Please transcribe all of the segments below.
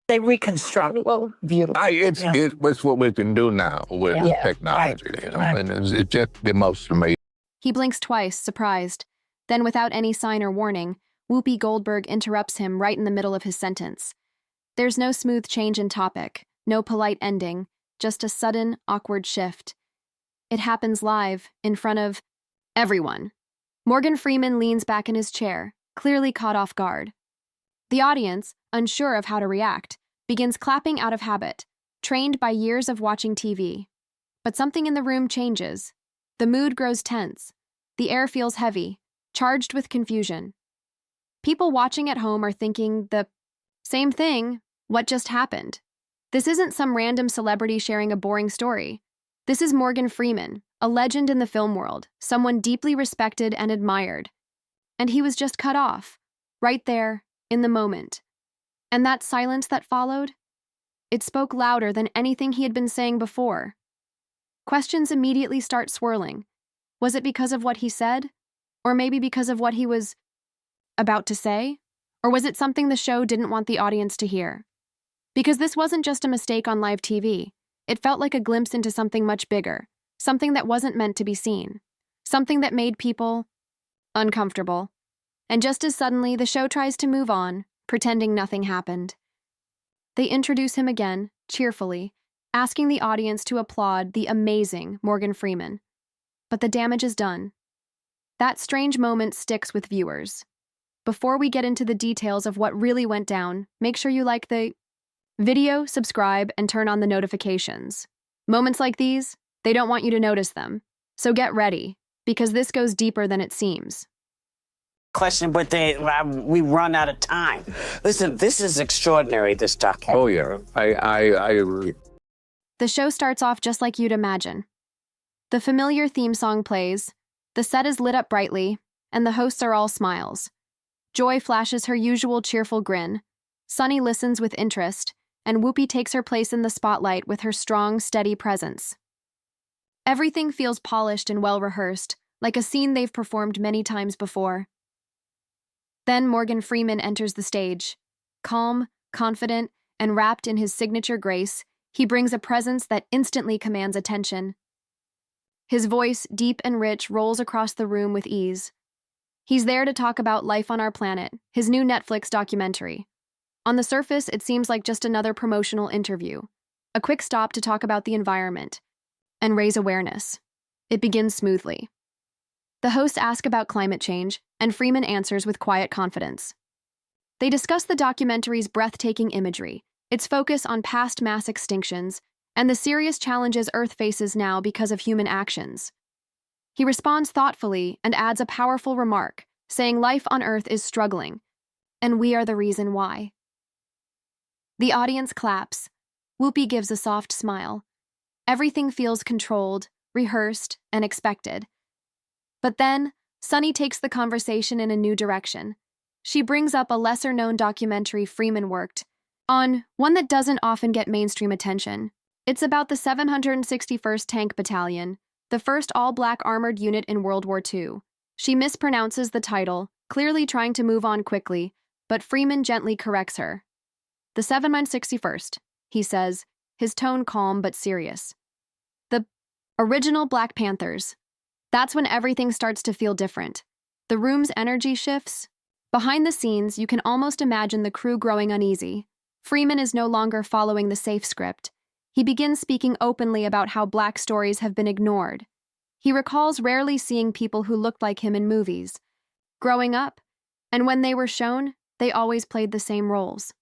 They reconstruct. Well, beautiful. It's what we can do now with technology, you know, and it's just the most amazing. He blinks twice, surprised. Then, without any sign or warning, Whoopi Goldberg interrupts him right in the middle of his sentence. There's no smooth change in topic, no polite ending, just a sudden, awkward shift. It happens live, in front of everyone. Morgan Freeman leans back in his chair, clearly caught off guard. The audience, unsure of how to react, begins clapping out of habit, trained by years of watching TV. But something in the room changes. The mood grows tense. The air feels heavy, charged with confusion. People watching at home are thinking the same thing. What just happened? This isn't some random celebrity sharing a boring story. This is Morgan Freeman, a legend in the film world, someone deeply respected and admired. And he was just cut off, right there, in the moment. And that silence that followed? It spoke louder than anything he had been saying before. Questions immediately start swirling. Was it because of what he said? Or maybe because of what he was about to say? Or was it something the show didn't want the audience to hear? Because this wasn't just a mistake on live TV. It felt like a glimpse into something much bigger, something that wasn't meant to be seen, something that made people uncomfortable. And just as suddenly, the show tries to move on, pretending nothing happened. They introduce him again, cheerfully, asking the audience to applaud the amazing Morgan Freeman. But the damage is done. That strange moment sticks with viewers. Before we get into the details of what really went down, make sure you like the video, subscribe, and turn on the notifications. Moments like these, they don't want you to notice them. So get ready, because this goes deeper than it seems. Question, but we run out of time. Listen, this is extraordinary, this documentary. Oh, yeah. I agree. The show starts off just like you'd imagine. The familiar theme song plays, the set is lit up brightly, and the hosts are all smiles. Joy flashes her usual cheerful grin. Sunny listens with interest, and Whoopi takes her place in the spotlight with her strong, steady presence. Everything feels polished and well-rehearsed, like a scene they've performed many times before. Then Morgan Freeman enters the stage. Calm, confident, and wrapped in his signature grace, he brings a presence that instantly commands attention. His voice, deep and rich, rolls across the room with ease. He's there to talk about life on our planet, his new Netflix documentary. On the surface, it seems like just another promotional interview, a quick stop to talk about the environment and raise awareness. It begins smoothly. The hosts ask about climate change, and Freeman answers with quiet confidence. They discuss the documentary's breathtaking imagery, its focus on past mass extinctions, and the serious challenges Earth faces now because of human actions. He responds thoughtfully and adds a powerful remark, saying life on Earth is struggling, and we are the reason why. The audience claps. Whoopi gives a soft smile. Everything feels controlled, rehearsed, and expected. But then, Sunny takes the conversation in a new direction. She brings up a lesser-known documentary Freeman worked on, one that doesn't often get mainstream attention. It's about the 761st Tank Battalion, the first all-black armored unit in World War II. She mispronounces the title, clearly trying to move on quickly, but Freeman gently corrects her. The 761st, he says, his tone calm but serious. The original Black Panthers. That's when everything starts to feel different. The room's energy shifts. Behind the scenes, you can almost imagine the crew growing uneasy. Freeman is no longer following the safe script. He begins speaking openly about how Black stories have been ignored. He recalls rarely seeing people who looked like him in movies. Growing up, and when they were shown, they always played the same roles.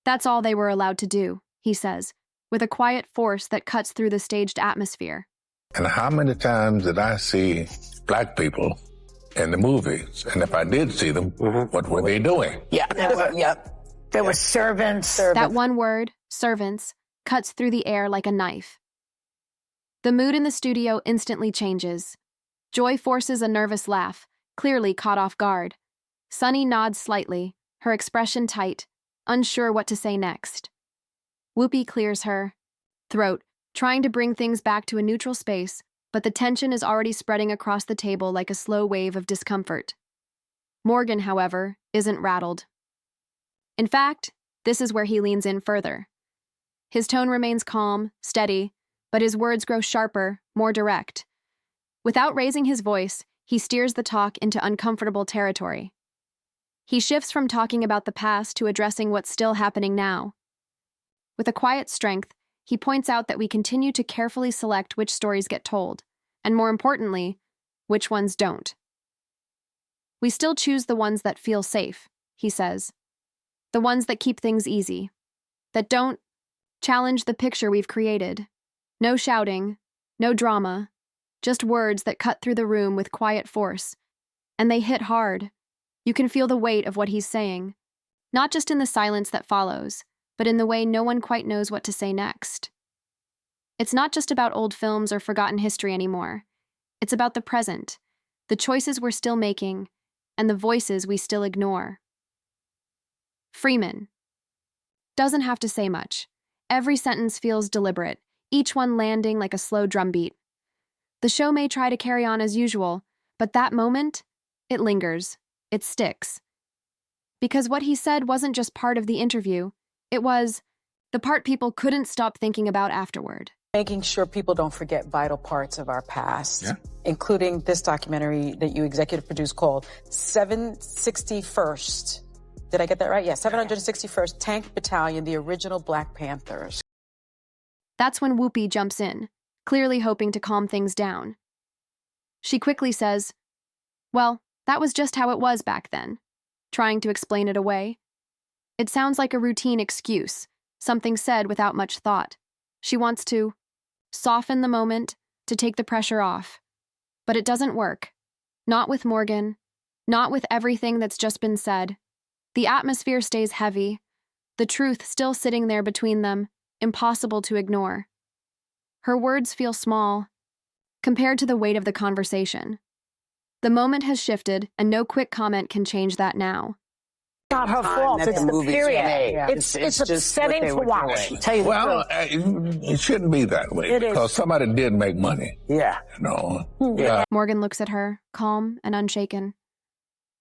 That's all they were allowed to do, he says, with a quiet force that cuts through the staged atmosphere. And how many times did I see Black people in the movies? And if I did see them, what were they doing? There were servants. That one word, servants, cuts through the air like a knife. The mood in the studio instantly changes. Joy forces a nervous laugh, clearly caught off guard. Sunny nods slightly, her expression tight, unsure what to say next. Whoopi clears her throat, trying to bring things back to a neutral space, but the tension is already spreading across the table like a slow wave of discomfort. Morgan, however, isn't rattled. In fact, This is where he leans in further. His tone remains calm, steady, but his words grow sharper, more direct. Without raising his voice, he steers the talk into uncomfortable territory. He shifts from talking about the past to addressing what's still happening now. With a quiet strength, he points out that we continue to carefully select which stories get told, and more importantly, which ones don't. We still choose the ones that feel safe, he says. The ones that keep things easy. That don't challenge the picture we've created. No shouting, no drama, just words that cut through the room with quiet force. And they hit hard. You can feel the weight of what he's saying, not just in the silence that follows, but in the way no one quite knows what to say next. It's not just about old films or forgotten history anymore. It's about the present, the choices we're still making, and the voices we still ignore. Freeman doesn't have to say much. Every sentence feels deliberate, each one landing like a slow drumbeat. The show may try to carry on as usual, but that moment, it lingers, it sticks. Because what he said wasn't just part of the interview, it was the part people couldn't stop thinking about afterward. Making sure people don't forget vital parts of our past, including this documentary that you executive produced called 761st. Did I get that right? Yeah, 761st Tank Battalion, the original Black Panthers. That's when Whoopi jumps in, clearly hoping to calm things down. She quickly says, "Well, that was just how it was back then," trying to explain it away. It sounds like a routine excuse, something said without much thought. She wants to soften the moment, to take the pressure off. But it doesn't work. Not with Morgan, not with everything that's just been said. The atmosphere stays heavy, the truth still sitting there between them, impossible to ignore. Her words feel small, compared to the weight of the conversation. The moment has shifted, and no quick comment can change that now. Not her fault. It's the period. It's upsetting to watch. Tell you Well, it shouldn't be that way because somebody did make money. Yeah. You know. Morgan looks at her, calm and unshaken.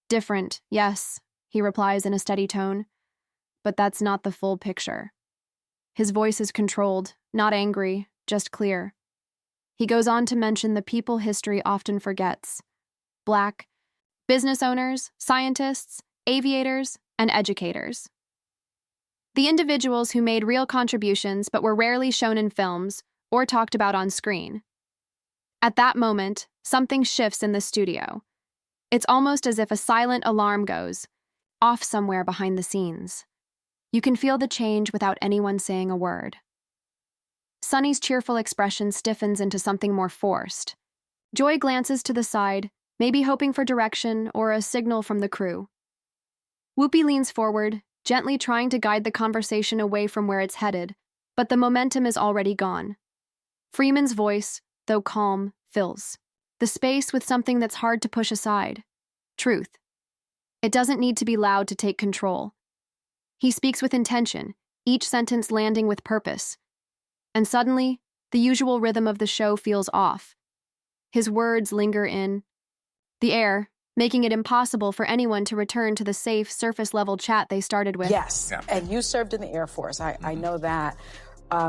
"Different, yes," he replies in a steady tone. "But that's not the full picture." His voice is controlled, not angry, just clear. He goes on to mention the people history often forgets. Black business owners, scientists, aviators, and educators. The individuals who made real contributions but were rarely shown in films or talked about on screen. At that moment, something shifts in the studio. It's almost as if a silent alarm goes off somewhere behind the scenes. You can feel the change without anyone saying a word. Sunny's cheerful expression stiffens into something more forced. Joy glances to the side, maybe hoping for direction or a signal from the crew. Whoopi leans forward, gently trying to guide the conversation away from where it's headed, but the momentum is already gone. Freeman's voice, though calm, fills the space with something that's hard to push aside: truth. It doesn't need to be loud to take control. He speaks with intention, each sentence landing with purpose. And suddenly, the usual rhythm of the show feels off. His words linger in the air, making it impossible for anyone to return to the safe, surface-level chat they started with. Yes, and you served in the Air Force. I know that.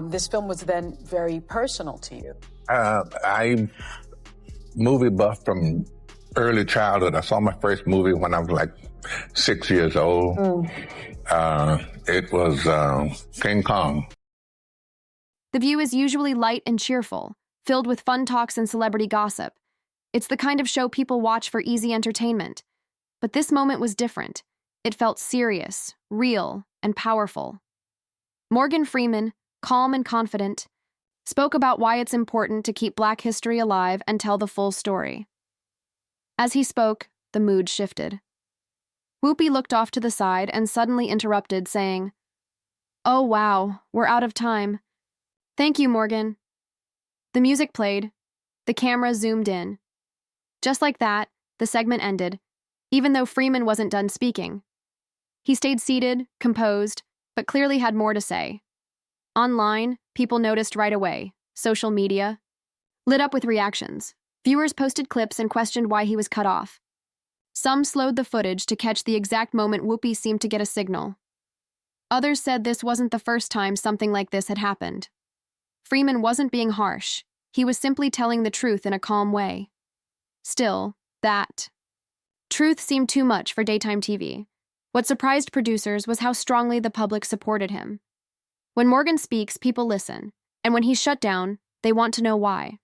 This film was then very personal to you. I movie buff from early childhood. I saw my first movie when I was like 6 years old. It was King Kong. The View is usually light and cheerful, filled with fun talks and celebrity gossip. It's the kind of show people watch for easy entertainment. But this moment was different. It felt serious, real, and powerful. Morgan Freeman, calm and confident, spoke about why it's important to keep Black history alive and tell the full story. As he spoke, the mood shifted. Whoopi looked off to the side and suddenly interrupted, saying, "Oh wow, we're out of time. Thank you, Morgan." The music played. The camera zoomed in. Just like that, the segment ended, even though Freeman wasn't done speaking. He stayed seated, composed, but clearly had more to say. Online, people noticed right away. Social media lit up with reactions. Viewers posted clips and questioned why he was cut off. Some slowed the footage to catch the exact moment Whoopi seemed to get a signal. Others said this wasn't the first time something like this had happened. Freeman wasn't being harsh. He was simply telling the truth in a calm way. Still, that truth seemed too much for daytime TV. What surprised producers was how strongly the public supported him. When Morgan speaks, people listen, and when he's shut down, they want to know why.